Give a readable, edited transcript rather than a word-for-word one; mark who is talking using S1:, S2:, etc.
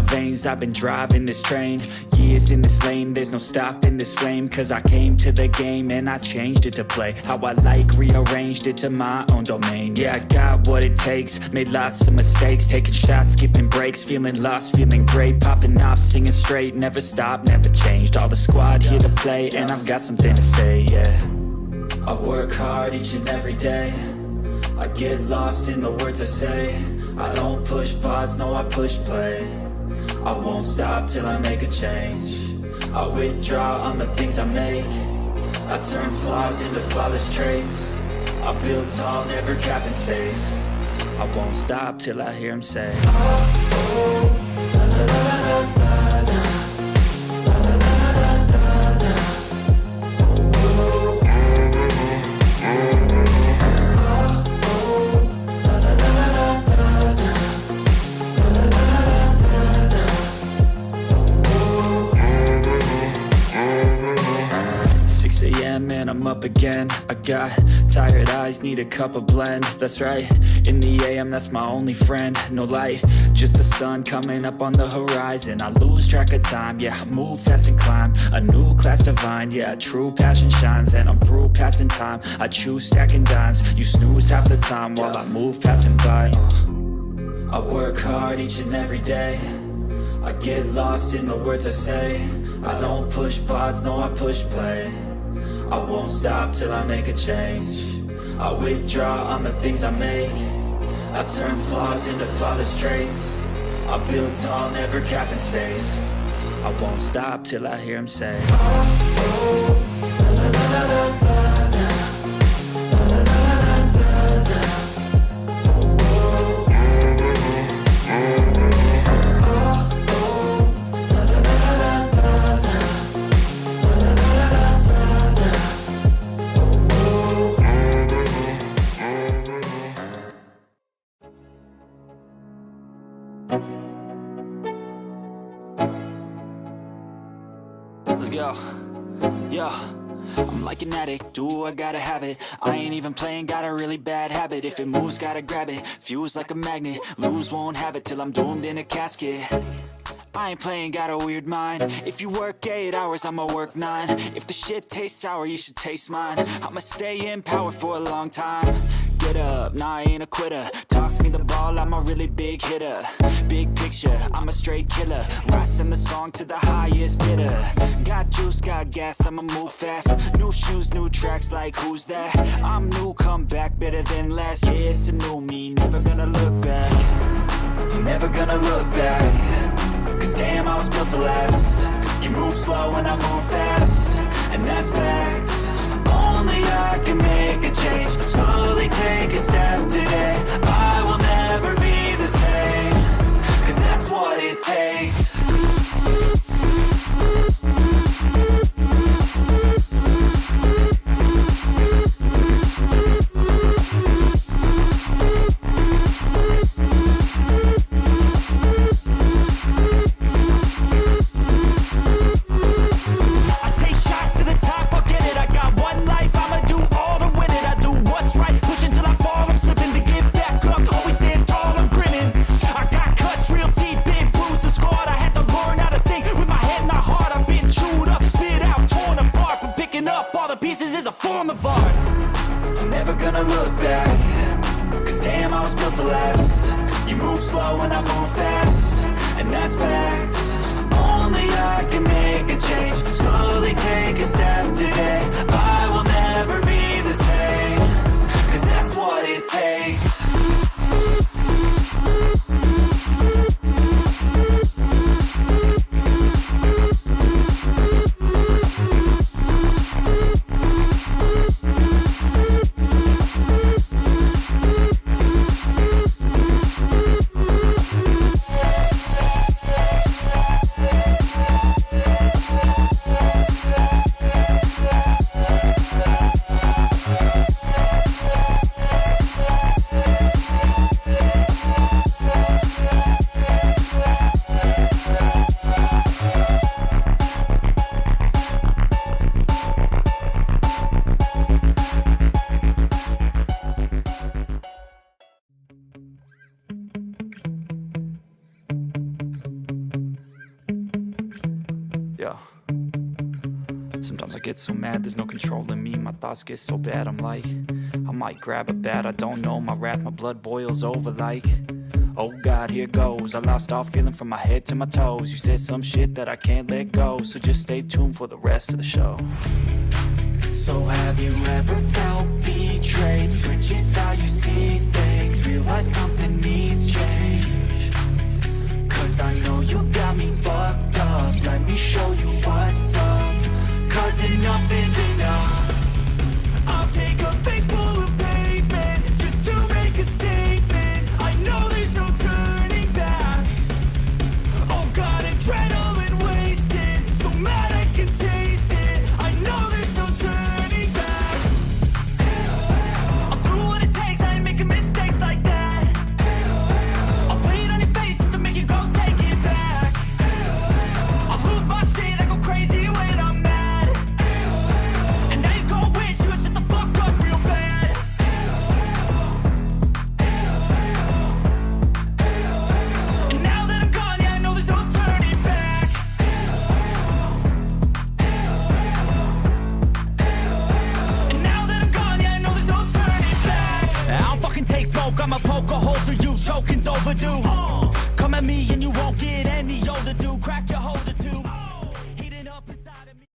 S1: my veins, I've been driving this train. Years in this lane, there's no stopping this flame. Cause I came to the game and I changed it to play how I like, rearranged it to my own domain. Yeah, I got what it takes, made lots of mistakes, taking shots, skipping breaks, feeling lost, feeling great, popping off, singing straight, never stopped, never changed. All the squad here to play and I've got something to say, yeah. I work hard each and every day, I get lost in the words I say. I don't push pause, no I push play. I won't stop till I make a change. I withdraw on the things I make. I turn flaws into flawless traits. I build tall, never capped in space. I won't stop till I hear him say, oh, oh, la, la, la, la, la, la. And I'm up again. I got tired eyes, need a cup of blend. That's right, in the AM, that's my only friend. No light, just the sun coming up on the horizon. I lose track of time, yeah, I move fast and climb a new class divine. Yeah, true passion shines and I'm through passing time. I choose stacking dimes, you snooze half the time while I move passing by. I work hard each and every day, I get lost in the words I say. I don't push pause, no I push play. I won't stop till I make a change. I withdraw on the things I make. I turn flaws into flawless traits. I build tall, never capped in space. I won't stop till I hear him say, oh, oh, la, la, la, la, la, la. Go, yo, I'm like an addict, do I gotta have it. I ain't even playing, got a really bad habit. If it moves, gotta grab it, fuse like a magnet. Lose, won't have it till I'm doomed in a casket. I ain't playing, got a weird mind. If you work 8 hours, I'ma work 9. If the shit tastes sour, you should taste mine. I'ma stay in power for a long time. Get up, nah I ain't a quitter. Toss me the ball, I'm a really big hitter. Big picture, I'm a straight killer. Rising the song to the highest bidder. Got juice, got gas, I'ma move fast. New shoes, new tracks, like who's that? I'm new, come back, better than last. Yeah, it's a new me, never gonna look back. Never gonna look back. Cause damn, I was built to last. You move slow and I move fast, and that's facts. Only I can make a change. Slowly take a step today. I will never be the same. Cause that's what it takes. Sometimes I get so mad, there's no controlling me. My thoughts get so bad, I'm like, I might grab a bat, I don't know. My wrath, my blood boils over like, oh God, here goes. I lost all feeling from my head to my toes. You said some shit that I can't let go, so just stay tuned for the rest of the show. So have you ever felt betrayed? Switches how you see things, realize something needs change. Cause I know you got me fucked up, let me show you what's up. Cause enough is enough. I'll take a face full of pavement just to make a statement. I know there's no turning back. Oh God, adrenaline wasted, so mad I can taste it. I know there's no turning back. I'll do what it takes, I ain't making mistakes like that. I'll play it on your face just to make you go take it back. I'll lose my shit, I go crazy when I'm mad. And now you go wish you would shut the fuck up real bad. And now that I'm gone, yeah, I know there's no turning back. And now that I'm gone, yeah, I know there's no turning back. I don't fucking take smoke, I'ma poke a hole through you, choking's overdue. Come at me and you won't get any older, dude. Crack your holder.